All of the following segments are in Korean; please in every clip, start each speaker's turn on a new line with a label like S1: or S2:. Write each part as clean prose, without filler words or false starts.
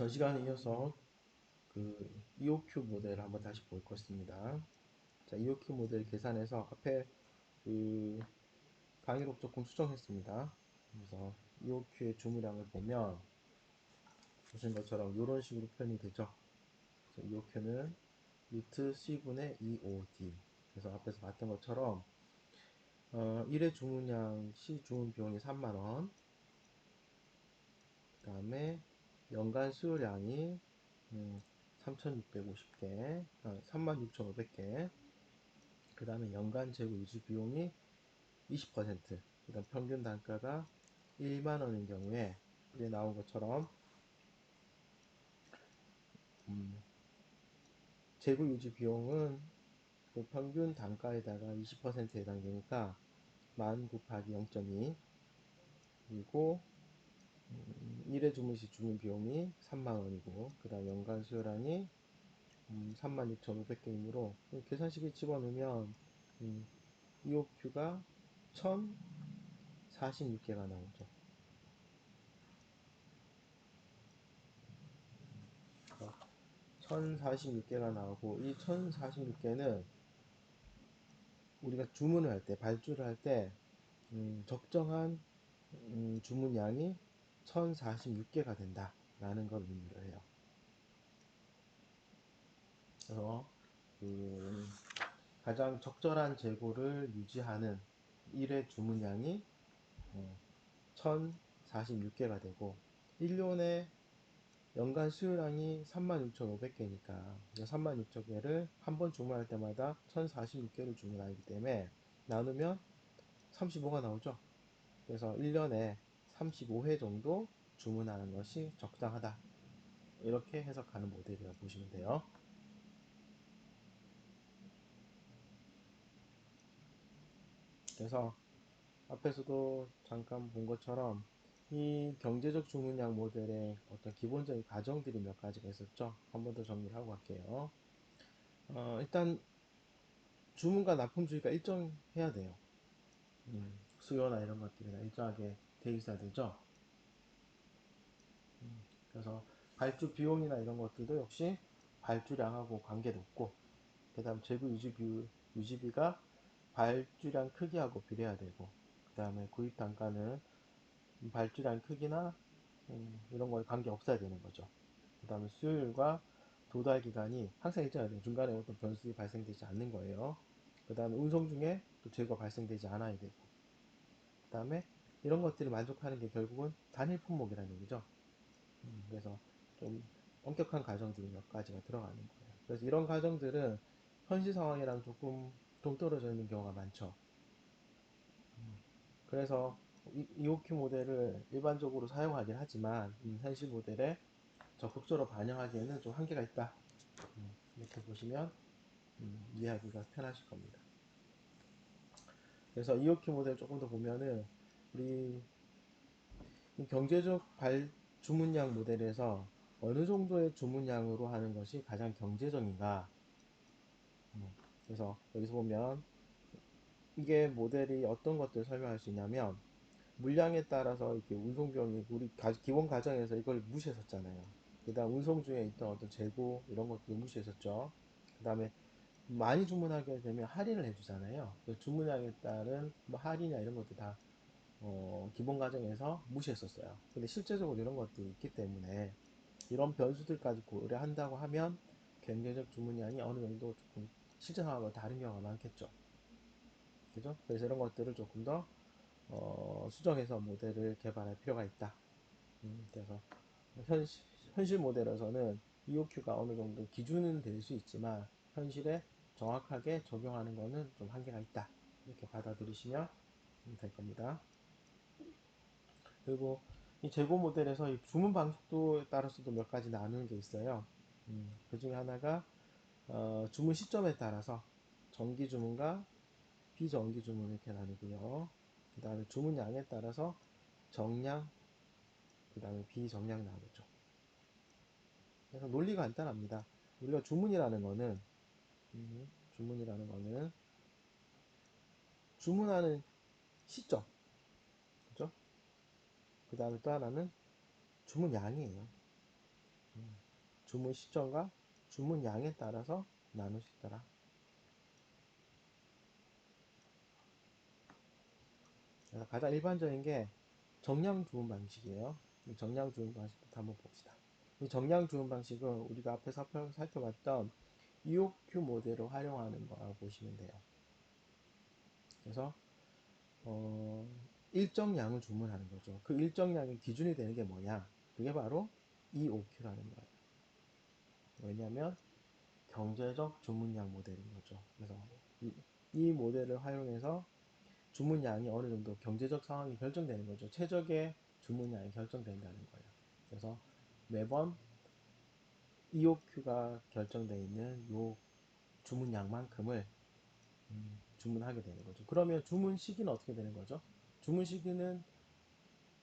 S1: 전 시간에 이어서 그 EOQ 모델을 한번 다시 볼 것입니다. 자, EOQ 모델 계산해서 앞에 그 강의록 조금 수정했습니다. 그래서 EOQ의 주문량을 보면 보신 것처럼 이런 식으로 표현이 되죠. 그래서 EOQ는 루트 C분의 2OD. 그래서 앞에서 봤던 것처럼 1회 주문량 C 주문 비용이 3만원, 그 다음에 연간 수요량이 3650개, 36,500개, 그 다음에 연간 재고 유지 비용이 20%, 그 다음 평균 단가가 1만원인 경우에, 위에 나온 것처럼, 재고 유지 비용은 그 평균 단가에다가 20%에 해당되니까, 만 곱하기 0.2, 그리고 1회 주무시 주문 비용이 3만원이고, 그 다음 연간 수요량이 36,500개이므로, 계산식에 집어넣으면, EOQ가 1046개가 나오죠. 1046개가 나오고, 이 1046개는 우리가 주문을 할 때, 발주를 할 때, 적정한 주문량이 1046개가 된다 라는 걸 의미를 해요. 그래서 가장 적절한 재고를 유지하는 1회 주문량이 1046개가 되고, 1년에 연간 수요량이 36,500개니까 36,000개를 한 번 주문할 때마다 1046개를 주문하기 때문에 나누면 35가 나오죠. 그래서 1년에 35회 정도 주문하는 것이 적당하다, 이렇게 해석하는 모델이라고 보시면 돼요. 그래서 앞에서도 잠깐 본 것처럼 이 경제적 주문량 모델의 어떤 기본적인 가정들이 몇 가지가 있었죠. 한 번 더 정리를 하고 갈게요. 일단 주문과 납품 주기가 일정해야 돼요. 수요나 이런 것들이나 일정하게 돼 있어야 되죠. 그래서 발주 비용이나 이런 것들도 역시 발주량하고 관계 높고, 그 다음 재고 유지비가 발주량 크기하고 비례해야 되고, 그 다음에 구입 단가는 발주량 크기나 이런 거에 관계 없어야 되는 거죠. 그 다음에 수요일과 도달 기간이 항상 일정해야 돼요. 중간에 어떤 변수가 발생되지 않는 거예요. 그 다음에 운송 중에 또 재고가 발생되지 않아야 되고, 그 다음에 이런 것들을 만족하는 게 결국은 단일 품목이라는 얘기죠. 그래서 좀 엄격한 가정들이 몇 가지가 들어가는 거예요. 그래서 이런 가정들은 현실 상황이랑 조금 동떨어져 있는 경우가 많죠. 그래서 EOQ 모델을 일반적으로 사용하긴 하지만 현실 모델에 적극적으로 반영하기에는 좀 한계가 있다, 이렇게 보시면 이해하기가 편하실 겁니다. 그래서 EOQ 모델 조금 더 보면은 우리 경제적 주문량 모델에서 어느 정도의 주문량으로 하는 것이 가장 경제적인가. 그래서 여기서 보면 이게 모델이 어떤 것들을 설명할 수 있냐면, 물량에 따라서 이렇게 운송비용이 우리 기본 가정에서 이걸 무시했었잖아요. 그 다음 운송 중에 있던 어떤 재고 이런 것도 무시했었죠. 그 다음에 많이 주문하게 되면 할인을 해주잖아요. 주문량에 따른 뭐 할인이나 이런 것도 다 기본 가정에서 무시했었어요. 근데 실제적으로 이런 것들이 있기 때문에 이런 변수들까지 고려한다고 하면 경제적 주문량이 어느 정도 조금 실제 상황과 다른 경우가 많겠죠. 그죠? 그래서 이런 것들을 조금 더 수정해서 모델을 개발할 필요가 있다. 그래서 현실 모델에서는 EOQ가 어느 정도 기준은 될 수 있지만 현실에 정확하게 적용하는 것은 좀 한계가 있다, 이렇게 받아들이시면 될 겁니다. 그리고 이 재고 모델에서 이 주문 방식도에 따라서도 몇 가지 나누는 게 있어요. 그 중에 하나가 주문 시점에 따라서 정기 주문과 비정기 주문 이렇게 나누고요. 그 다음에 주문량에 따라서 정량, 그 다음에 비정량 나누죠. 그래서 논리가 간단합니다. 우리가 주문이라는 거는 주문하는 시점, 그죠? 그 다음에 또 하나는 주문량이에요. 주문 시점과 주문 양에 따라서 나눌 수 있더라. 그래서 가장 일반적인 게 정량 주문 방식이에요. 이 정량 주문 방식부터 한번 봅시다. 이 정량 주문 방식은 우리가 앞에 살펴봤던 EOQ 모델을 활용하는 거라고 보시면 돼요. 그래서 일정량을 주문하는 거죠. 그 일정량의 기준이 되는 게 뭐냐? 그게 바로 EOQ라는 거예요. 왜냐하면 경제적 주문량 모델인 거죠. 그래서 이 모델을 활용해서 주문량이 어느 정도 경제적 상황이 결정되는 거죠. 최적의 주문량이 결정된다는 거예요. 그래서 매번 EOQ가 결정되어 있는 요 주문량만큼을 주문하게 되는 거죠. 그러면 주문 시기는 어떻게 되는 거죠? 주문 시기는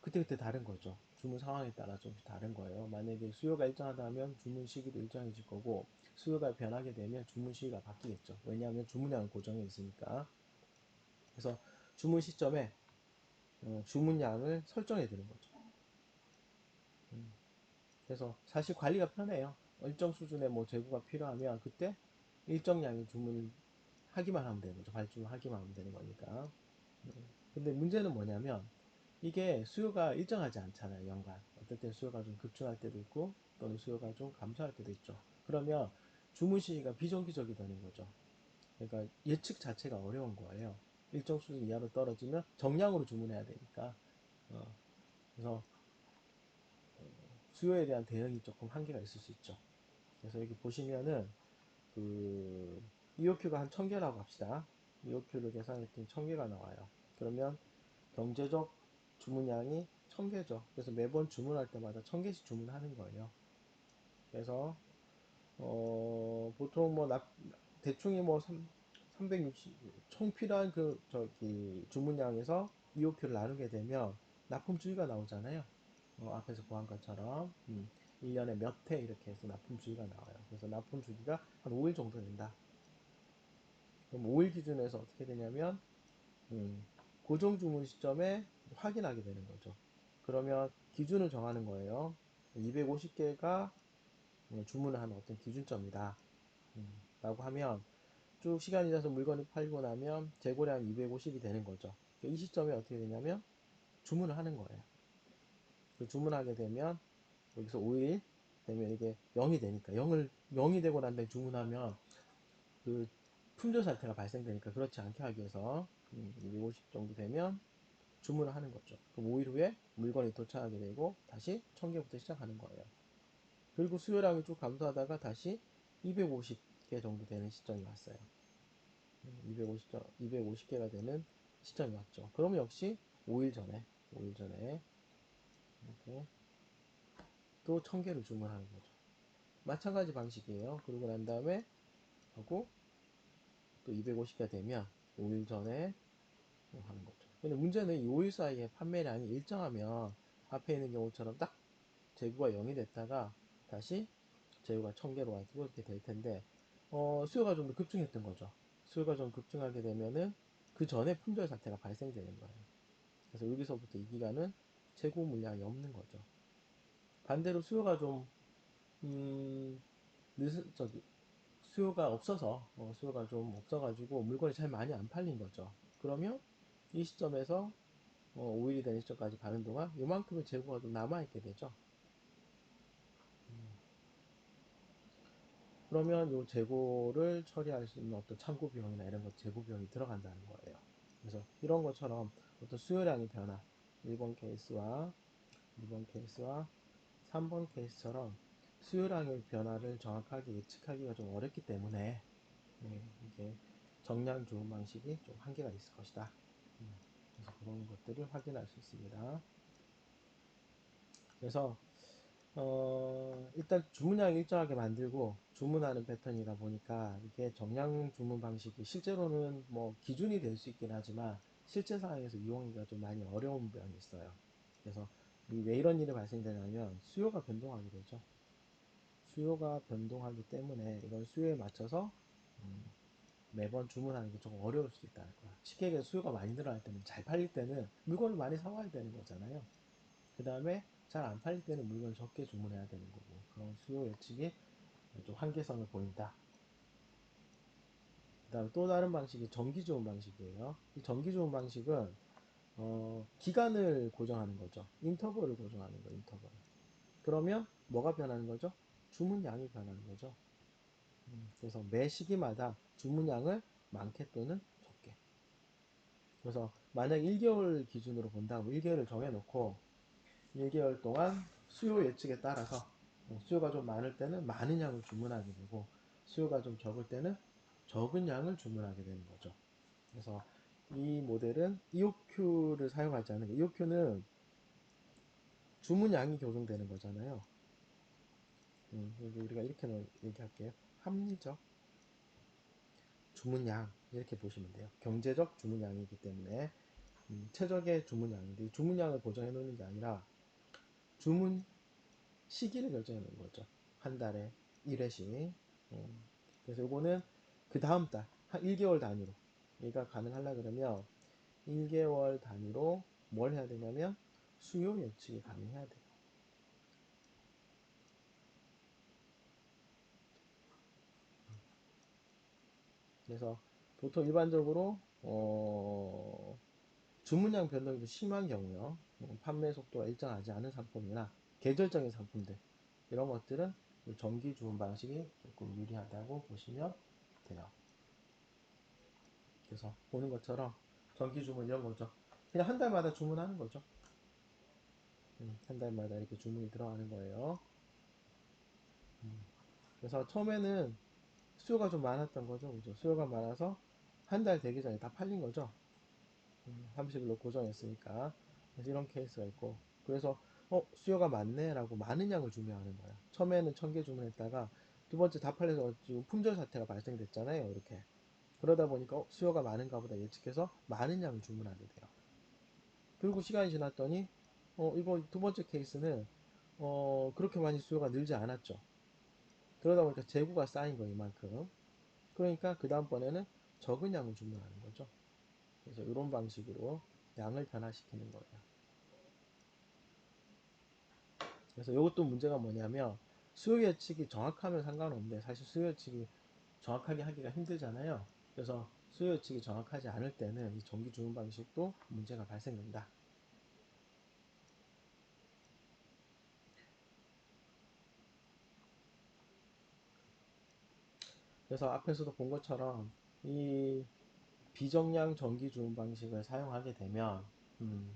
S1: 그때그때 다른 거죠. 주문 상황에 따라 좀 다른 거예요. 만약에 수요가 일정하다면 주문 시기도 일정해질 거고, 수요가 변하게 되면 주문 시기가 바뀌겠죠. 왜냐하면 주문량은 고정해 있으니까. 그래서 주문 시점에 주문량을 설정해 두는 거죠. 그래서 사실 관리가 편해요. 일정 수준의 뭐 재고가 필요하면 그때 일정량의 주문을 하기만 하면 되는 거죠. 발주를 하기만 하면 되는 거니까. 근데 문제는 뭐냐면 이게 수요가 일정하지 않잖아요. 연간. 어떨 때 수요가 좀 급증할 때도 있고 또는 수요가 좀 감소할 때도 있죠. 그러면 주문 시기가 비정기적이 되는 거죠. 그러니까 예측 자체가 어려운 거예요. 일정 수준 이하로 떨어지면 정량으로 주문해야 되니까. 그래서 수요에 대한 대응이 조금 한계가 있을 수 있죠. 그래서 여기 보시면은 그 EOQ가 한 1000개라고 합시다. EOQ를 계산했더니 1000개가 나와요. 그러면 경제적 주문량이 1000개죠. 그래서 매번 주문할 때마다 1000개씩 주문하는 거예요. 그래서 보통 뭐 대충이 뭐 360, 총 필요한 그 저기 주문량에서 EOQ를 나누게 되면 납품주의가 나오잖아요. 앞에서 보한 것처럼 1년에 몇 회 이렇게 해서 납품주의가 나와요. 그래서 납품주기가 한 5일 정도 된다. 그럼 5일 기준에서 어떻게 되냐면 고정 주문 시점에 확인하게 되는 거죠. 그러면 기준을 정하는 거예요. 250개가 주문을 하는 어떤 기준점이다. 라고 하면 쭉 시간이 지나서 물건이 팔고 나면 재고량이 250이 되는 거죠. 이 시점에 어떻게 되냐면 주문을 하는 거예요. 그 주문하게 되면 여기서 5일 되면 이게 0이 되니까 0이 되고 난 다음에 주문하면 그 품절 사태가 발생되니까 그렇지 않게 하기 위해서 250 정도 되면 주문을 하는 거죠. 그럼 5일 후에 물건이 도착하게 되고 다시 1000개부터 시작하는 거예요. 그리고 수요량이 쭉 감소하다가 다시 250개 정도 되는 시점이 왔어요. 250개가 되는 시점이 왔죠. 그러면 역시 5일 전에 이렇게 또 1000개를 주문하는 거죠. 마찬가지 방식이에요. 그러고 난 다음에 하고 또 250개 되면 5일 전에 하는 거죠. 근데 문제는 이 5일 사이에 판매량이 일정하면 앞에 있는 경우처럼 딱 재고가 0이 됐다가 다시 재고가 1000개로 와지고 이렇게 될 텐데 수요가 좀 더 급증했던 거죠. 수요가 좀 급증하게 되면은 그 전에 품절 사태가 발생되는 거예요. 그래서 여기서부터 이 기간은 재고 물량이 없는 거죠. 반대로 수요가 좀 음, 저기 수요가 없어서 수요가 좀 없어가지고 물건이 잘 많이 안 팔린 거죠. 그러면 이 시점에서 5일이 되는 시점까지 가는 동안 요만큼의 재고가 좀 남아있게 되죠. 그러면 요 재고를 처리할 수 있는 어떤 창고 비용이나 이런 것 재고 비용이 들어간다는 거예요. 그래서 이런 것처럼 어떤 수요량의 변화, 1번 케이스와 2번 케이스와 3번 케이스처럼 수요량의 변화를 정확하게 예측하기가 좀 어렵기 때문에 이게 정량 좋은 방식이 좀 한계가 있을 것이다. 그래서 그런 것들을 확인할 수 있습니다. 그래서 일단 주문량 일정하게 만들고 주문하는 패턴이다 보니까 이게 정량 주문 방식이 실제로는 뭐 기준이 될 수 있긴 하지만 실제 상황에서 이용하기가 좀 많이 어려운 면이 있어요. 그래서 왜 이런 일이 발생되냐면 수요가 변동하게 되죠. 수요가 변동하기 때문에 이건 수요에 맞춰서 매번 주문하는 게 조금 어려울 수도 있다는 거야. 쉽게 얘기해서 수요가 많이 늘어날 때는 잘 팔릴 때는 물건을 많이 사와야 되는 거잖아요. 그 다음에 잘 안 팔릴 때는 물건을 적게 주문해야 되는 거고. 수요 예측이 좀 한계성을 보인다. 그 다음에 또 다른 방식이 정기 주문 방식이에요. 이 정기 주문 방식은 기간을 고정하는 거죠. 인터벌을 고정하는 거예요. 인터벌. 그러면 뭐가 변하는 거죠? 주문량이 변하는 거죠. 그래서 매 시기마다 주문량을 많게 또는 적게. 그래서 만약 1개월 기준으로 본다면 1개월을 정해놓고 1개월 동안 수요 예측에 따라서 수요가 좀 많을 때는 많은 양을 주문하게 되고 수요가 좀 적을 때는 적은 양을 주문하게 되는 거죠. 그래서 이 모델은 EOQ를 사용하지 않는 거예요. EOQ는 주문량이 교정되는 거잖아요. 우리가 이렇게 얘기할게요. 합리적 주문량 이렇게 보시면 돼요. 경제적 주문량이기 때문에 최적의 주문량인데 이 주문량을 고정해 놓는 게 아니라 주문 시기를 결정해 놓는 거죠. 한 달에 1회씩. 그래서 이거는 그 다음 달, 한 1개월 단위로 얘가 가능하려 그러면 1개월 단위로 뭘 해야 되냐면 수요 예측이 가능해야 돼요. 그래서 보통 일반적으로 주문량 변동이 좀 심한 경우요. 판매 속도가 일정하지 않은 상품이나 계절적인 상품들 이런 것들은 정기 주문 방식이 조금 유리하다고 보시면 돼요. 그래서 보는 것처럼 정기 주문 이런 거죠. 그냥 한 달마다 주문하는 거죠. 한 달마다 이렇게 주문이 들어가는 거예요. 그래서 처음에는 수요가 좀 많았던 거죠. 그죠? 수요가 많아서 한 달 되기 전에 다 팔린 거죠. 30일로 고정했으니까. 그래서 이런 케이스가 있고. 그래서, 수요가 많네. 라고 많은 양을 주문하는 거야. 처음에는 1000개 주문했다가 두 번째 다 팔려서 지금 품절 사태가 발생됐잖아요. 이렇게. 그러다 보니까, 수요가 많은가 보다 예측해서 많은 양을 주문하게 돼요. 그리고 시간이 지났더니, 이거 두 번째 케이스는, 그렇게 많이 수요가 늘지 않았죠. 그러다 보니까 재고가 쌓인 거예요. 이만큼. 그러니까 그 다음번에는 적은 양을 주문하는 거죠. 그래서 이런 방식으로 양을 변화시키는 거예요. 그래서 이것도 문제가 뭐냐면 수요 예측이 정확하면 상관없는데 사실 수요 예측이 정확하게 하기가 힘들잖아요. 그래서 수요 예측이 정확하지 않을 때는 이 정기 주문 방식도 문제가 발생된다. 그래서 앞에서도 본 것처럼 이 비정량 정기 주문 방식을 사용하게 되면 음,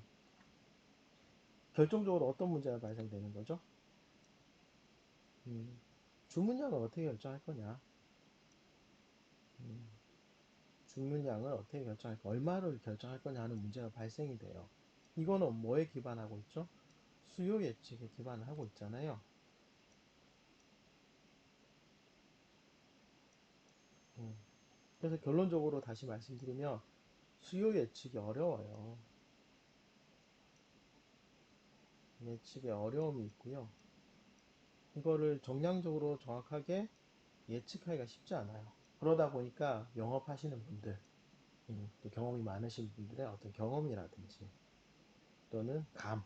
S1: 결정적으로 어떤 문제가 발생되는 거죠? 음, 주문량을 어떻게 결정할 거냐? 음, 주문량을 어떻게 결정할 거, 얼마를 결정할 거냐 하는 문제가 발생이 돼요. 이거는 뭐에 기반하고 있죠? 수요 예측에 기반을 하고 있잖아요. 음. 그래서 결론적으로 다시 말씀드리면 수요 예측이 어려워요. 예측에 어려움이 있고요. 이거를 정량적으로 정확하게 예측하기가 쉽지 않아요. 그러다 보니까 영업하시는 분들, 또 경험이 많으신 분들의 어떤 경험이라든지 또는 감,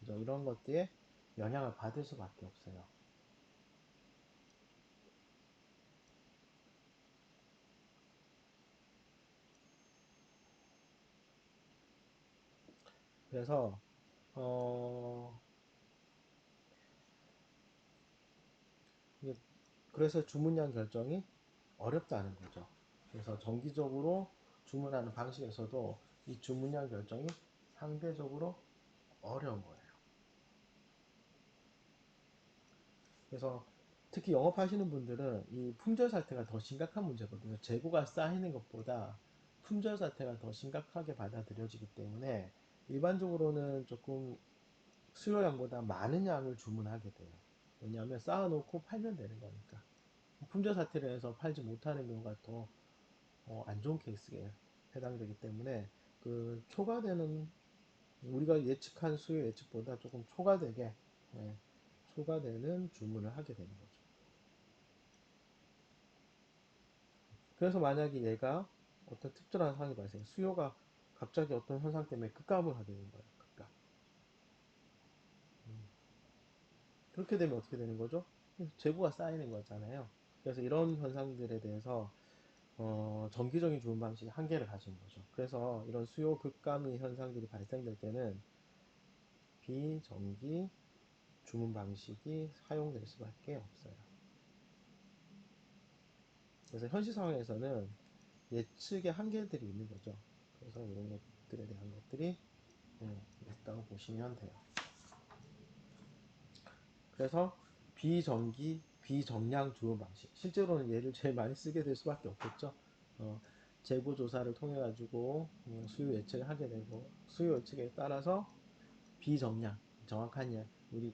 S1: 이런 것들에 영향을 받을 수밖에 없어요. 그래서 어, 그래서 주문량 결정이 어렵다는 거죠. 그래서 정기적으로 주문하는 방식에서도 이 주문량 결정이 상대적으로 어려운 거예요. 그래서 특히 영업하시는 분들은 이 품절 사태가 더 심각한 문제거든요. 재고가 쌓이는 것보다 품절 사태가 더 심각하게 받아들여지기 때문에 일반적으로는 조금 수요량보다 많은 양을 주문하게 돼요. 왜냐하면 쌓아놓고 팔면 되는 거니까. 품절 사태로 해서 팔지 못하는 경우가 더 안 좋은 케이스에 해당되기 때문에 그 초과되는 우리가 예측한 수요 예측보다 조금 초과되게 예, 초과되는 주문을 하게 되는 거죠. 그래서 만약에 얘가 어떤 특별한 상황이 발생, 수요가 갑자기 어떤 현상 때문에 급감을 하게 된 거예요. 급감. 그렇게 되면 어떻게 되는 거죠? 재고가 쌓이는 거잖아요. 그래서 이런 현상들에 대해서 정기적인 주문 방식이 한계를 가지는 거죠. 그래서 이런 수요 급감의 현상들이 발생될 때는 비정기 주문 방식이 사용될 수밖에 없어요. 그래서 현실 상황에서는 예측의 한계들이 있는 거죠. 그래서 이런 것들에 대한 것들이 있다고 보시면 돼요. 그래서 비정기, 비정량 주문 방식. 실제로는 얘를 제일 많이 쓰게 될 수밖에 없겠죠. 어, 재고 조사를 통해 가지고 수요 예측을 하게 되고 수요 예측에 따라서 비정량, 정확한 양, 우리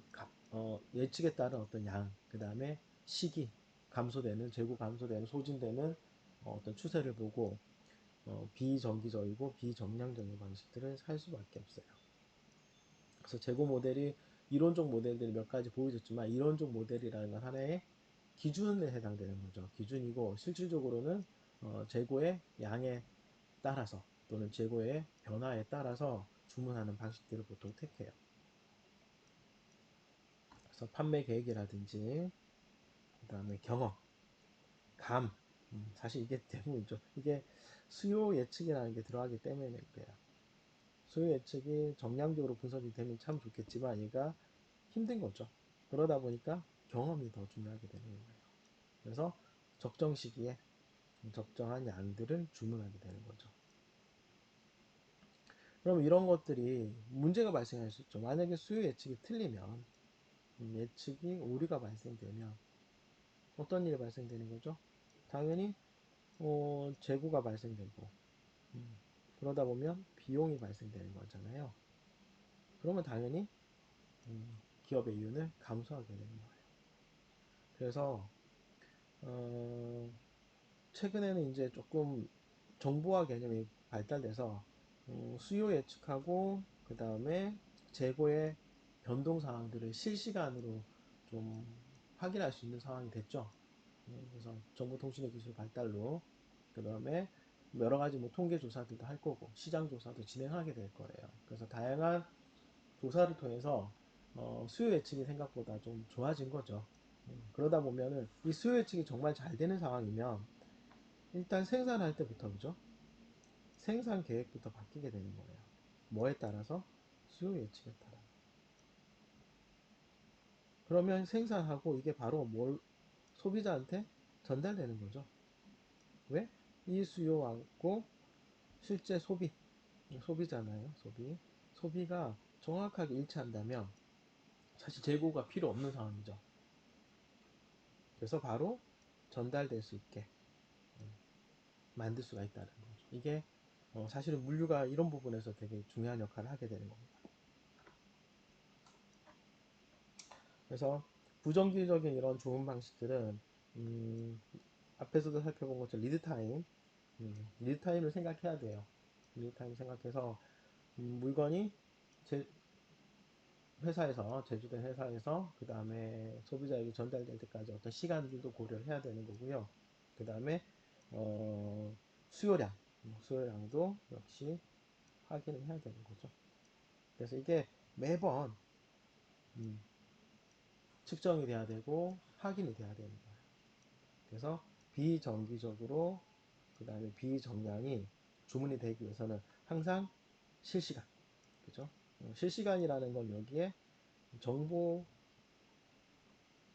S1: 예측에 따른 어떤 양, 그 다음에 시기, 감소되는 재고 감소되는 소진되는 어떤 추세를 보고 비정기적이고 비정량적인 방식들을 살 수밖에 없어요. 그래서 재고 모델이 이론적 모델들이 몇 가지 보여줬지만 이론적 모델이라는 건 하나의 기준에 해당되는 거죠. 기준이고 실질적으로는 재고의 양에 따라서 또는 재고의 변화에 따라서 주문하는 방식들을 보통 택해요. 그래서 판매 계획이라든지 그다음에 경험, 감, 사실 이게 대부분이죠. 이게 수요 예측이라는 게 들어가기 때문에 그래요. 수요 예측이 정량적으로 분석이 되면 참 좋겠지만 얘가 힘든 거죠. 그러다 보니까 경험이 더 중요하게 되는 거예요. 그래서 적정 시기에 적정한 양들을 주문하게 되는 거죠. 그럼 이런 것들이 문제가 발생할 수 있죠. 만약에 수요 예측이 틀리면 예측이 오류가 발생되면 어떤 일이 발생되는 거죠? 당연히 재고가 발생되고 그러다 보면 비용이 발생되는 거잖아요. 그러면 당연히 기업의 이윤을 감수하게 되는 거예요. 그래서 어, 최근에는 이제 조금 정보화 개념이 발달돼서 수요 예측하고 그 다음에 재고의 변동 상황들을 실시간으로 좀 확인할 수 있는 상황이 됐죠. 그래서 정보통신의 기술 발달로 그 다음에 여러 가지 뭐 통계 조사들도 할 거고 시장 조사도 진행하게 될 거예요. 그래서 다양한 조사를 통해서 수요 예측이 생각보다 좀 좋아진 거죠. 그러다 보면은 이 수요 예측이 정말 잘 되는 상황이면 일단 생산할 때부터 그죠? 생산 계획부터 바뀌게 되는 거예요. 뭐에 따라서? 수요 예측에 따라. 그러면 생산하고 이게 바로 뭘 소비자한테 전달되는 거죠. 왜? 이 수요하고 실제 소비잖아요. 소비가 정확하게 일치한다면 사실 재고가 필요 없는 상황이죠. 그래서 바로 전달될 수 있게 만들 수가 있다는 거죠. 이게 사실은 물류가 이런 부분에서 되게 중요한 역할을 하게 되는 겁니다. 그래서 부정기적인 이런 좋은 방식들은 앞에서도 살펴본 것처럼 리드 타임을 생각해야 돼요. 리드 타임 생각해서 물건이 제 회사에서 제조된 회사에서 그 다음에 소비자에게 전달될 때까지 어떤 시간들도 고려를 해야 되는 거고요. 그 다음에 어, 수요량, 수요량도 역시 확인을 해야 되는 거죠. 그래서 이게 매번 음, 측정이 돼야 되고 확인이 돼야 되는 거예요. 그래서 비정기적으로 그 다음에 비정량이 주문이 되기 위해서는 항상 실시간, 그죠? 실시간이라는 건 여기에 정보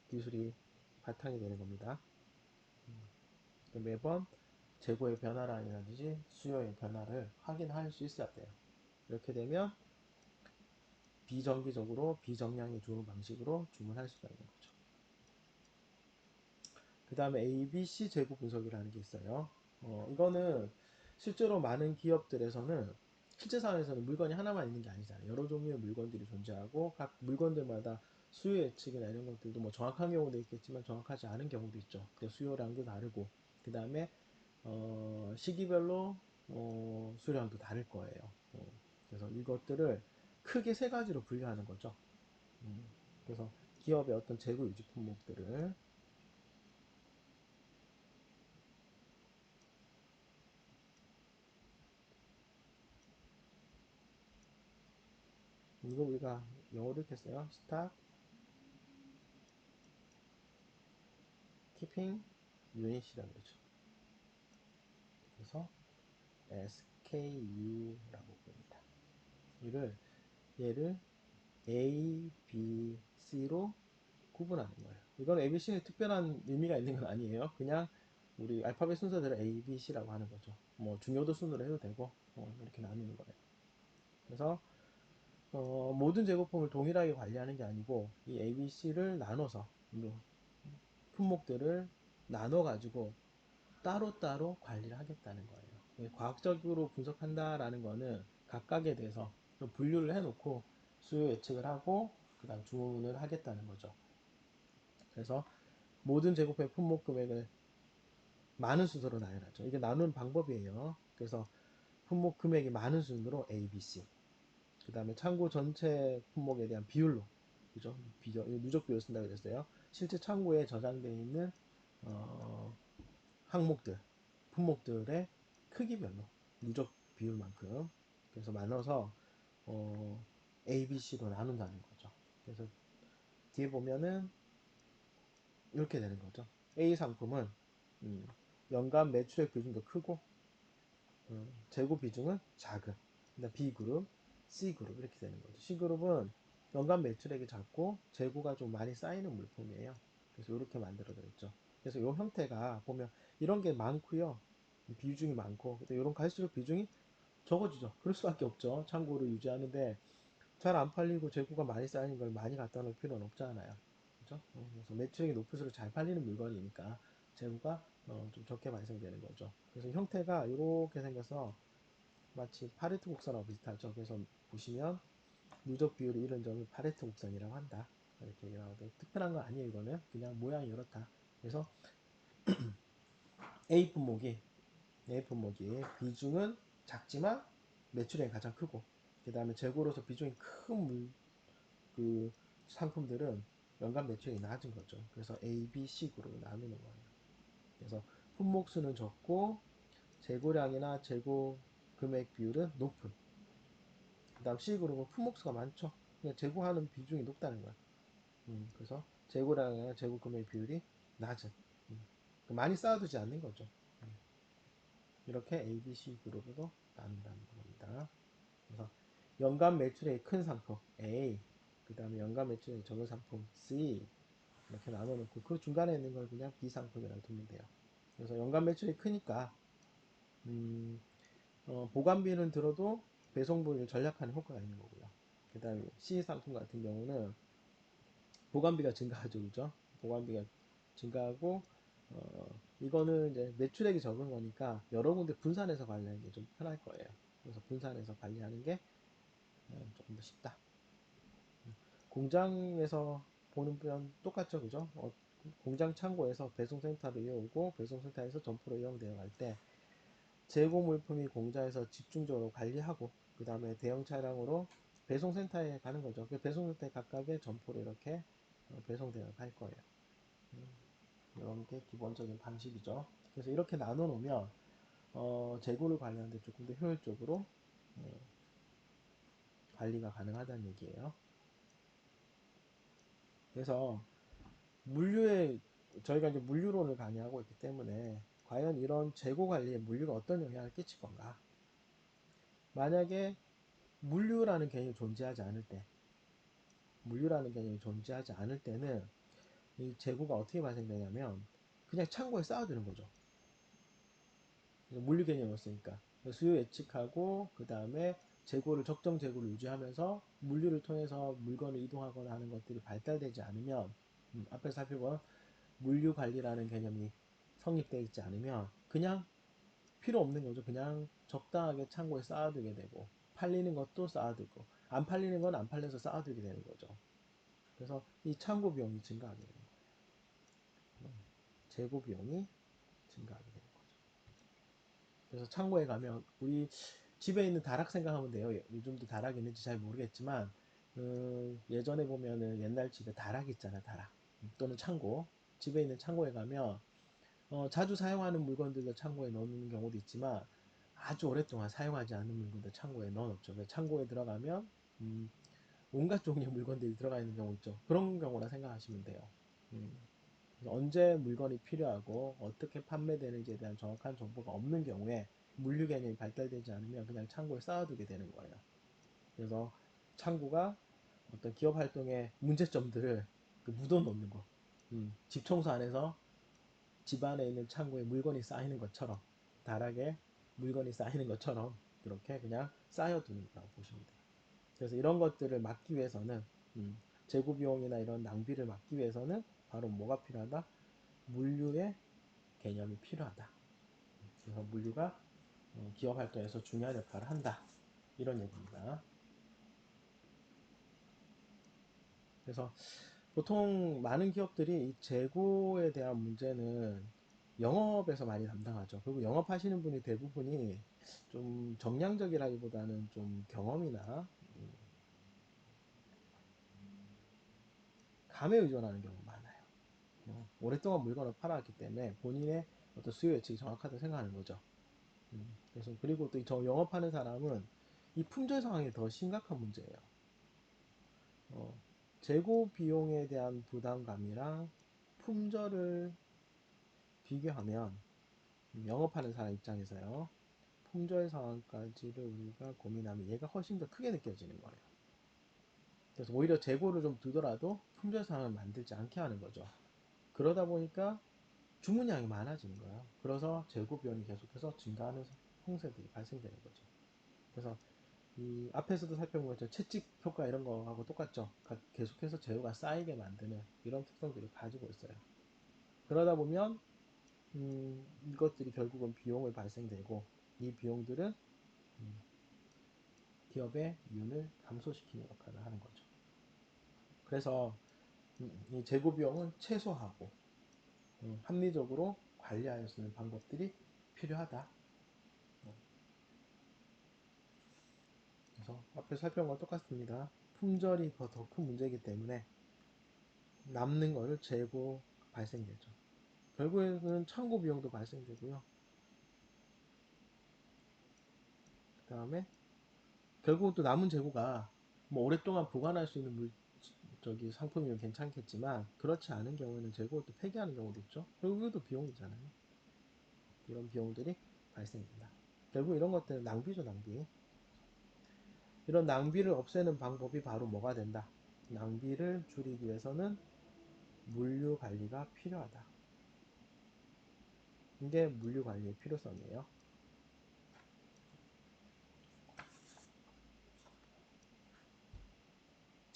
S1: 기술이 바탕이 되는 겁니다. 매번 재고의 변화량이라든지 수요의 변화를 확인할 수 있어야 돼요. 이렇게 되면 비정기적으로 비정량이 주문 방식으로 주문할 수가 있는 거죠. 그 다음에 ABC 재고 분석이라는 게 있어요. 이거는 실제로 많은 기업들에서는 실제 상황에서는 물건이 하나만 있는 게 아니잖아요. 여러 종류의 물건들이 존재하고 각 물건들마다 수요 예측이나 이런 것들도 뭐 정확한 경우도 있겠지만 정확하지 않은 경우도 있죠. 그 수요량도 다르고 그 다음에 시기별로 수요량도 다를 거예요. 그래서 이것들을 크게 세 가지로 분류하는 거죠. 음, 그래서 기업의 어떤 재고 유지 품목들을 이거 우리가 영어로 이렇게 써요. 스탁, keeping unit이라고 그러죠. 그래서 SKU라고 부릅니다. 얘를 A, B, C로 구분하는 거예요. 이건 A, B, C에 특별한 의미가 있는 건 아니에요. 그냥 우리 알파벳 순서대로 A, B, C라고 하는 거죠. 뭐 중요도 순으로 해도 되고 이렇게 나누는 거예요. 그래서 모든 제곱품을 동일하게 관리하는 게 아니고 이 A, B, C를 나눠서 품목들을 나눠 가지고 따로따로 관리를 하겠다는 거예요. 과학적으로 분석한다라는 거는 각각에 대해서 좀 분류를 해놓고 수요 예측을 하고 그 다음 주문을 하겠다는 거죠. 그래서 모든 제곱의 품목 금액을 많은 순서로 나열하죠. 이게 나누는 방법이에요. 그래서 품목 금액이 많은 순으로 A, B, C. 그 다음에 창고 전체 품목에 대한 비율로, 그죠? 누적 비율 쓴다고 그랬어요. 실제 창고에 저장되어 있는 어, 항목들, 품목들의 크기별로 누적 비율만큼 그래서 나눠서 A, B, C로 나눈다는 거죠. 그래서 뒤에 보면은 이렇게 되는 거죠. A 상품은 연간 매출액 비중도 크고 재고 비중은 작은. 그다음 B 그룹, C 그룹 이렇게 되는 거죠. C 그룹은 연간 매출액이 작고 재고가 좀 많이 쌓이는 물품이에요. 그래서 이렇게 만들어졌죠. 그래서 이 형태가 보면 이런 게 많고요. 비중이 많고, 이런 갈수록 비중이 적어지죠. 그럴 수밖에 없죠. 창고를 유지하는데 잘 안 팔리고 재고가 많이 쌓이는 걸 많이 갖다 놓을 필요는 없잖아요. 그죠? 그래서 매출액이 높을수록 잘 팔리는 물건이니까 재고가 좀 적게 발생되는 거죠. 그래서 형태가 이렇게 생겨서 마치 파레토 곡선하고 비슷하죠. 그래서 보시면 누적 비율이 이런 점을 파레토 곡선이라고 한다. 이렇게 얘기를 하거든요. 특별한 건 아니에요. 이거는 그냥 모양이 이렇다. 그래서 A 품목이 비중은 작지만 매출액이 가장 크고, 그 다음에 재고로서 비중이 큰 그 상품들은 연간 매출액이 낮은 거죠. 그래서 A, B, C 그룹으로 나누는 거예요. 그래서 품목 수는 적고 재고량이나 재고 금액 비율은 높은. 그 다음 C 그룹은 품목 수가 많죠. 그냥 재고하는 비중이 높다는 거야. 그래서 재고량이나 재고 금액 비율이 낮은. 많이 쌓아두지 않는 거죠. 이렇게 A, B, C 그룹으로 나눈다는 겁니다. 그래서 연간 매출액이 큰 상품 A, 그 다음에 연간 매출액이 적은 상품 C 이렇게 나눠놓고 그 중간에 있는 걸 그냥 B 상품이라고 두면 돼요. 그래서 연간 매출이 크니까 보관비는 들어도 배송비를 절약하는 효과가 있는 거고요. 그 다음에 C 상품 같은 경우는 보관비가 증가하죠, 그죠? 보관비가 증가하고 이거는 이제 매출액이 적은 거니까 여러 군데 분산해서 관리하는 게 좀 편할 거예요. 그래서 분산해서 관리하는 게 조금 더 쉽다. 공장에서 보는 편 똑같죠, 그죠? 공장 창고에서 배송센터로 이어오고 배송센터에서 점포로 이용되어 갈 때 재고 물품이 공장에서 집중적으로 관리하고 그 다음에 대형 차량으로 배송센터에 가는 거죠. 그 배송센터 각각의 점포로 이렇게 배송되어 갈 거예요. 이런 게 기본적인 방식이죠. 그래서 이렇게 나눠 놓으면 재고를 관리하는데 조금 더 효율적으로 어, 관리가 가능하다는 얘기예요. 그래서 물류에 저희가 이제 물류론을 강의하고 있기 때문에 과연 이런 재고 관리에 물류가 어떤 영향을 끼칠 건가? 만약에 물류라는 개념이 존재하지 않을 때, 물류라는 개념이 존재하지 않을 때는 이 재고가 어떻게 발생되냐면 그냥 창고에 쌓아두는 거죠. 물류 개념이 없으니까 수요 예측하고 그 다음에 재고를 적정 재고를 유지하면서 물류를 통해서 물건을 이동하거나 하는 것들이 발달되지 않으면 앞에 살펴본 물류 관리라는 개념이 성립되어 있지 않으면 그냥 필요 없는 거죠. 그냥 적당하게 창고에 쌓아두게 되고 팔리는 것도 쌓아두고 안 팔리는 건 안 팔려서 쌓아두게 되는 거죠. 그래서 이 창고 비용이 증가하게 되는 거예요. 재고 비용이 증가하게 되는 거죠. 그래서 창고에 가면 우리 집에 있는 다락 생각하면 돼요. 요즘도 다락이 있는지 잘 모르겠지만 예전에 보면은 옛날 집에 다락 있잖아요. 다락 또는 창고 집에 있는 창고에 가면 자주 사용하는 물건들도 창고에 넣는 경우도 있지만 아주 오랫동안 사용하지 않는 물건들 창고에 넣어놓죠. 창고에 들어가면 온갖 종류의 물건들이 들어가 있는 경우 있죠. 그런 경우라 생각하시면 돼요. 음, 언제 물건이 필요하고 어떻게 판매되는지에 대한 정확한 정보가 없는 경우에 물류 개념이 발달되지 않으면 그냥 창고에 쌓아두게 되는 거예요. 그래서 창고가 어떤 기업 활동의 문제점들을 묻어놓는 거. 집 청소 안에서 집 안에 있는 창고에 물건이 쌓이는 것처럼 다락에 물건이 쌓이는 것처럼 그렇게 그냥 쌓여두는 거라고 보시면 돼요. 그래서 이런 것들을 막기 위해서는 재고 비용이나 이런 낭비를 막기 위해서는 바로 뭐가 필요하다? 물류의 개념이 필요하다. 그래서 물류가 기업 활동에서 중요한 역할을 한다. 이런 얘기입니다. 그래서 보통 많은 기업들이 이 재고에 대한 문제는 영업에서 많이 담당하죠. 그리고 영업하시는 분이 대부분이 좀 정량적이라기보다는 좀 경험이나 감에 의존하는 경우가 많아요. 오랫동안 물건을 팔아왔기 때문에 본인의 어떤 수요 예측이 정확하다고 생각하는 거죠. 그래서 그리고 또 저 영업하는 사람은 이 품절 상황이 더 심각한 문제예요. 어, 재고 비용에 대한 부담감이랑 품절을 비교하면 영업하는 사람 입장에서요. 품절 상황까지를 우리가 고민하면 얘가 훨씬 더 크게 느껴지는 거예요. 그래서 오히려 재고를 좀 두더라도 품절 상황을 만들지 않게 하는 거죠. 그러다 보니까 주문량이 많아지는 거예요. 그래서 재고 비용이 계속해서 증가하는 형세들이 발생되는 거죠. 그래서 이 앞에서도 살펴본 것처럼 채찍 효과 이런 거하고 똑같죠. 계속해서 재고가 쌓이게 만드는 이런 특성들을 가지고 있어요. 그러다 보면 이것들이 결국은 비용을 발생되고 이 비용들은 기업의 이윤을 감소시키는 역할을 하는 거죠. 그래서 이 재고 비용은 최소화하고 합리적으로 관리할 수 있는 방법들이 필요하다. 그래서 앞에 살펴본 건 똑같습니다. 품절이 더 큰 문제이기 때문에 남는 거를 재고 발생되죠. 결국에는 창고 비용도 발생되고요. 그 다음에 결국은 또 남은 재고가 뭐 오랫동안 보관할 수 있는 저기 상품이면 괜찮겠지만 그렇지 않은 경우에는 재고를 또 폐기하는 경우도 있죠. 결국 이것도 비용이잖아요. 이런 비용들이 발생된다. 결국 이런 것들은 낭비죠, 낭비. 이런 낭비를 없애는 방법이 바로 뭐가 된다? 낭비를 줄이기 위해서는 물류 관리가 필요하다. 이게 물류 관리의 필요성이에요.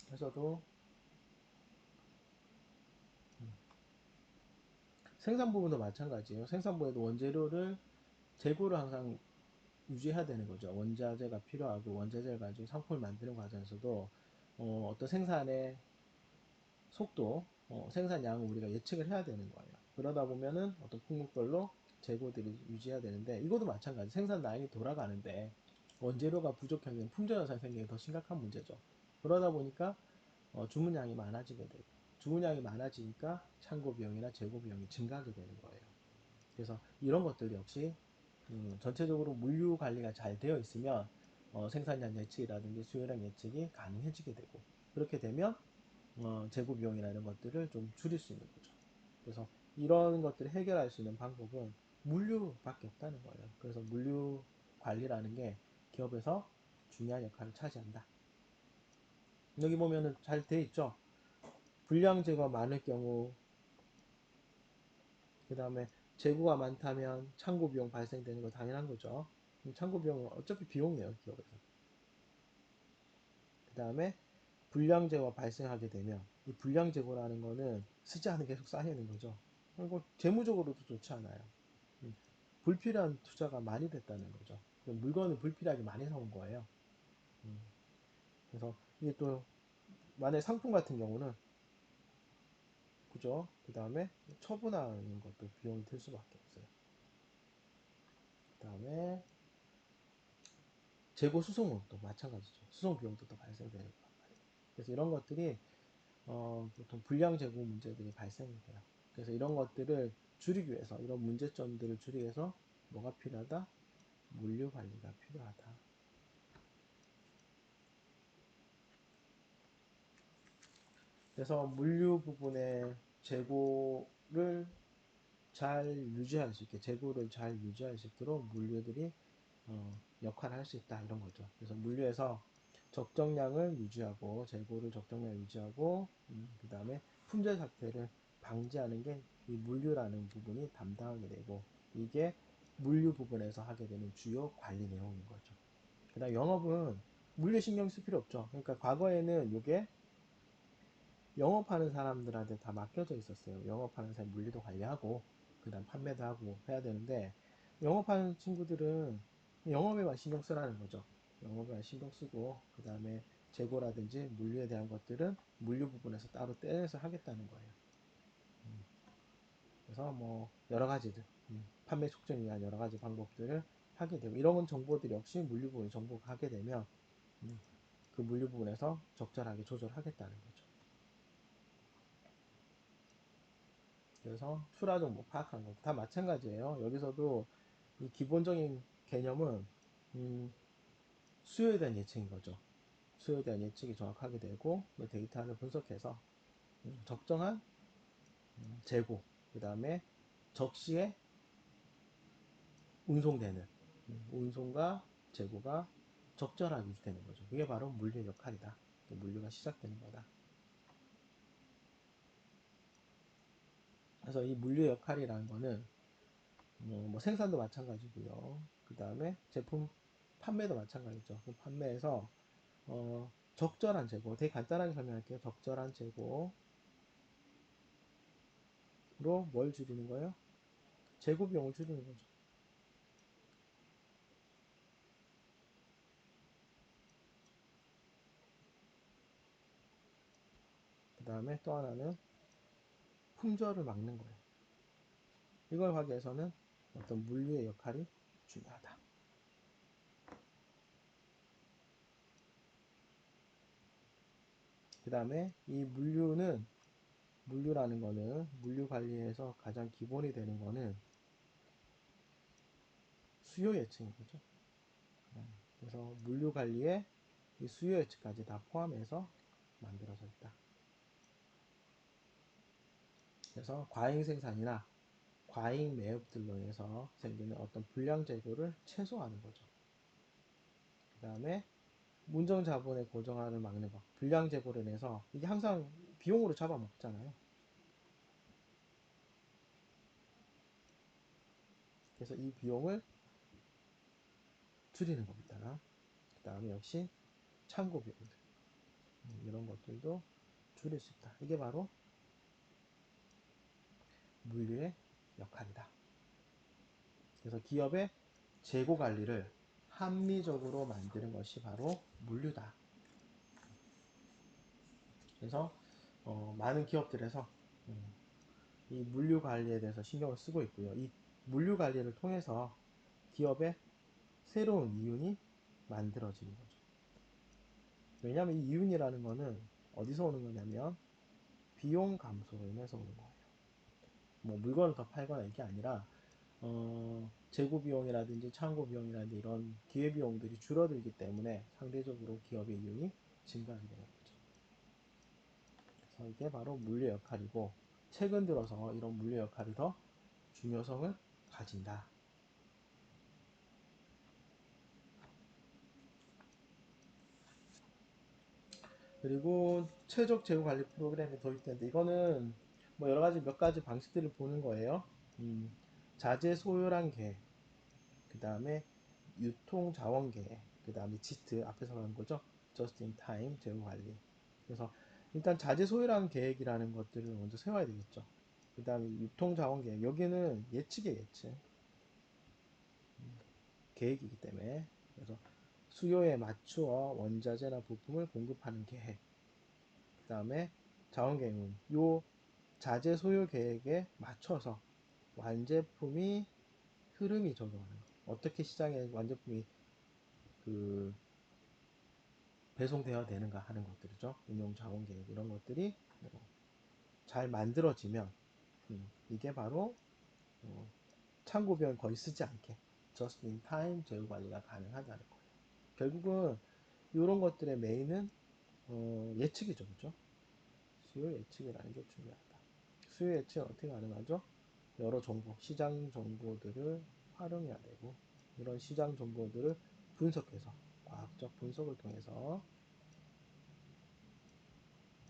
S1: 그래서도 생산 부분도 마찬가지예요. 생산 부에도 원재료를 재고를 항상 유지해야 되는 거죠. 원자재가 필요하고 원자재를 가지고 상품을 만드는 과정에서도 떤 생산의 속도, 생산량을 우리가 예측을 해야 되는 거예요. 그러다 보면은 어떤 품목별로 재고들이 유지해야 되는데 이것도 마찬가지. 생산 라인이 돌아가는데 원재료가 부족하면 품절 현상이 생기는 게 더 심각한 문제죠. 그러다 보니까 주문량이 많아지게 되고 주문량이 많아지니까 창고 비용이나 재고 비용이 증가하게 되는 거예요. 그래서 이런 것들 역시 전체적으로 물류 관리가 잘 되어 있으면 생산량 예측이라든지 수요량 예측이 가능해지게 되고 그렇게 되면 재고 비용이나 이런 것들을 좀 줄일 수 있는 거죠. 그래서 이런 것들을 해결할 수 있는 방법은 물류밖에 없다는 거예요. 그래서 물류 관리라는 게 기업에서 중요한 역할을 차지한다. 여기 보면은 잘 돼 있죠. 불량 재고가 많을 경우, 그 다음에 재고가 많다면 창고 비용 발생되는 거 당연한 거죠. 창고 비용은 어차피 비용이에요, 기업에서. 그 다음에 불량 재고가 발생하게 되면 이 불량 재고라는 거는 쓰지 않은 게 계속 쌓이는 거죠. 그리고 재무적으로도 좋지 않아요. 음, 불필요한 투자가 많이 됐다는 거죠. 물건을 불필요하게 많이 사온 거예요. 음, 그래서 이게 또 만약 상품 같은 경우는 그죠? 그 다음에 처분하는 것도 비용이 들 수밖에 없어요. 그 다음에 재고 수송도 마찬가지죠. 수송 비용도 또 발생되는 거란 말이에요. 그래서 이런 것들이 보통 불량 재고 문제들이 발생돼요. 그래서 이런 것들을 줄이기 위해서 이런 문제점들을 줄이기 위해서 뭐가 필요하다? 물류 관리가 필요하다. 그래서 물류 부분의 재고 잘 유지할 수 있게, 재고를 잘 유지할 수 있도록 물류들이 역할을 할 수 있다, 이런 거죠. 그래서 물류에서 적정량을 유지하고 재고를 적정량 유지하고 그 다음에 품절 사태를 방지하는 게 이 물류라는 부분이 담당하게 되고, 이게 물류 부분에서 하게 되는 주요 관리 내용인 거죠. 그다음 영업은 물류 신경 쓸 필요 없죠. 그러니까 과거에는 이게 영업하는 사람들한테 다 맡겨져 있었어요. 영업하는 사람 물류도 관리하고 그다음 판매도 하고 해야 되는데, 영업하는 친구들은 영업에만 신경 쓰라는 거죠. 영업에만 신경 쓰고 그다음에 재고라든지 물류에 대한 것들은 물류 부분에서 따로 떼내서 하겠다는 거예요. 그래서 뭐 여러 가지들, 판매 촉진을 위한 여러 가지 방법들을 하게 되고, 이런 정보들이 역시 물류 부분에 정보가 하게 되면 그 물류 부분에서 적절하게 조절하겠다는 거죠. 그래서 출하 정보 파악하는 거 다 마찬가지예요. 여기서도 이 기본적인 개념은 수요에 대한 예측인 거죠. 수요에 대한 예측이 정확하게 되고, 그 데이터를 분석해서 적정한 재고, 그 다음에 적시에 운송되는 운송과 재고가 적절하게 유지되는 거죠. 그게 바로 물류의 역할이다. 물류가 시작되는 거다. 그래서 이 물류의 역할이라는 거는 뭐 생산도 마찬가지고요. 그 다음에 제품 판매도 마찬가지죠. 그 판매에서 적절한 재고, 되게 간단하게 설명할게요. 적절한 재고로 뭘 줄이는 거예요? 재고 비용을 줄이는 거죠. 그 다음에 또 하나는 품절을 막는 거예요. 이걸 하기 위해서는 어떤 물류의 역할이 중요하다. 그 다음에 이 물류라는 거는, 물류 관리에서 가장 기본이 되는 거는 수요 예측인 거죠. 그래서 물류 관리에 이 수요 예측까지 다 포함해서 만들어져 있다. 그래서 과잉 생산이나 과잉 매입들로 인해서 생기는 어떤 불량 재고를 최소화하는 거죠. 그 다음에 문정 자본의 고정화를 막는 거. 불량 재고로 인해서 이게 항상 비용으로 잡아먹잖아요. 그래서 이 비용을 줄이는 겁니다. 그 다음에 역시 창고 비용들, 이런 것들도 줄일 수 있다. 이게 바로 물류의 역할이다. 그래서 기업의 재고 관리를 합리적으로 만드는 것이 바로 물류다. 그래서 많은 기업들에서 이 물류 관리에 대해서 신경을 쓰고 있고요. 이 물류 관리를 통해서 기업의 새로운 이윤이 만들어지는 거죠. 왜냐하면 이 이윤이라는 거는 어디서 오는 거냐면 비용 감소로 인해서 오는 거예요. 뭐 물건을 더 팔거나 이게 아니라 재고 비용이라든지 창고 비용이라든지 이런 기회 비용들이 줄어들기 때문에 상대적으로 기업의 이윤이 증가하게 되는 거죠. 그래서 이게 바로 물류 역할이고, 최근 들어서 이런 물류 역할이 더 중요성을 가진다. 그리고 최적 재고 관리 프로그램이 도입되는데, 이거는 뭐 여러 가지 몇 가지 방식들을 보는 거예요. 자재 소요량 계획, 그 다음에 유통 자원 계획, 그 다음에 지트 앞에서 말한 거죠. Just in time 재고 관리. 그래서 일단 자재 소요량 계획이라는 것들을 먼저 세워야 되겠죠. 그 다음에 유통 자원 계획. 여기는 예측의 예측 계획이기 때문에, 그래서 수요에 맞추어 원자재나 부품을 공급하는 계획. 그 다음에 자원 계획은 요 자재 소요 계획에 맞춰서 완제품이 흐름이 적용하는 거. 어떻게 시장에 완제품이 그 배송되어야 되는가 하는 것들이죠. 운용 자원 계획 이런 것들이 잘 만들어지면 이게 바로 창고 비용 거의 쓰지 않게 just in time 재고 관리가 가능하다는 거예요. 결국은 이런 것들의 메인은 예측이죠, 그죠? 수요 예측이라는 게 중요하다. 수요 예측 어떻게 가능하죠? 여러 정보, 시장 정보들을 활용해야 되고 이런 시장 정보들을 분석해서 과학적 분석을 통해서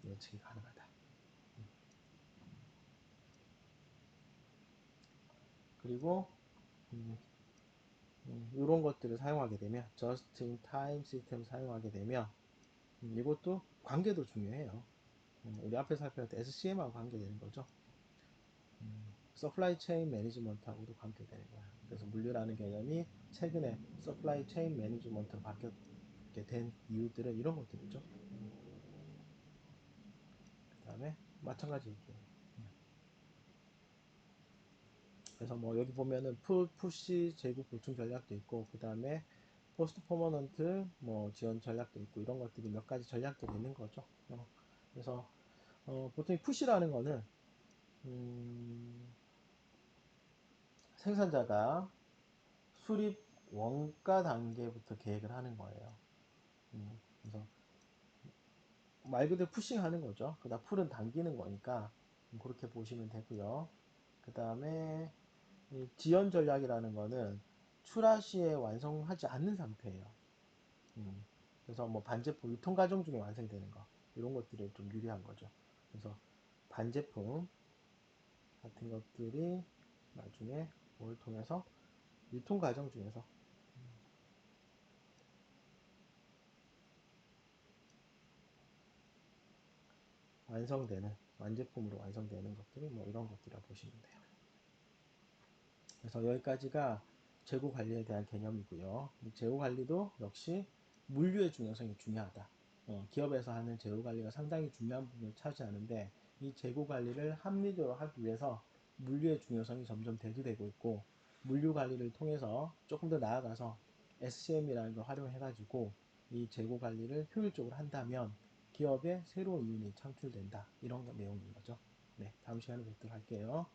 S1: 예측이 가능하다. 그리고 이런 것들을 사용하게 되면 just in time 시스템을 사용하게 되면 이것도 관계도 중요해요. 우리 앞에 살펴봤던 SCM하고 관계되는 거죠. 서플라이 체인 매니지먼트하고도 관계되는 거야. 그래서 물류라는 개념이 최근에 서플라이 체인 매니지먼트로 바뀌게 된 이유들은 이런 것들이죠. 그 다음에 마찬가지 얘기예요. 그래서 뭐 여기 보면은 푸시 제국 보충 전략도 있고 그 다음에 포스트 퍼머넌트 뭐 지원 전략도 있고 이런 것들이 몇 가지 전략들이 있는 거죠. 그래서 보통 푸시라는 거는 생산자가 수립 원가 단계부터 계획을 하는 거예요. 그래서 말 그대로 푸싱하는 거죠. 그다음 풀은 당기는 거니까 그렇게 보시면 되고요. 그 다음에 지연 전략이라는 거는 출하 시에 완성하지 않는 상태예요. 그래서 뭐 반제품 유통 과정 중에 완성되는 거 이런 것들이 좀 유리한 거죠. 그래서 반제품 같은 것들이 나중에 뭘 통해서 유통 과정 중에서 완성되는 완제품으로 완성되는 것들이 뭐 이런 것들이라고 보시면 돼요. 그래서 여기까지가 재고 관리에 대한 개념이고요. 재고 관리도 역시 물류의 중요성이 중요하다. 기업에서 하는 재고 관리가 상당히 중요한 부분을 차지하는데 이 재고 관리를 합리적으로 하기 위해서 물류의 중요성이 점점 대두되고 있고 물류 관리를 통해서 조금 더 나아가서 SCM이라는 걸 활용해가지고 이 재고 관리를 효율적으로 한다면 기업에 새로운 이윤이 창출된다. 이런 내용인 거죠. 네, 다음 시간에 뵙도록 할게요.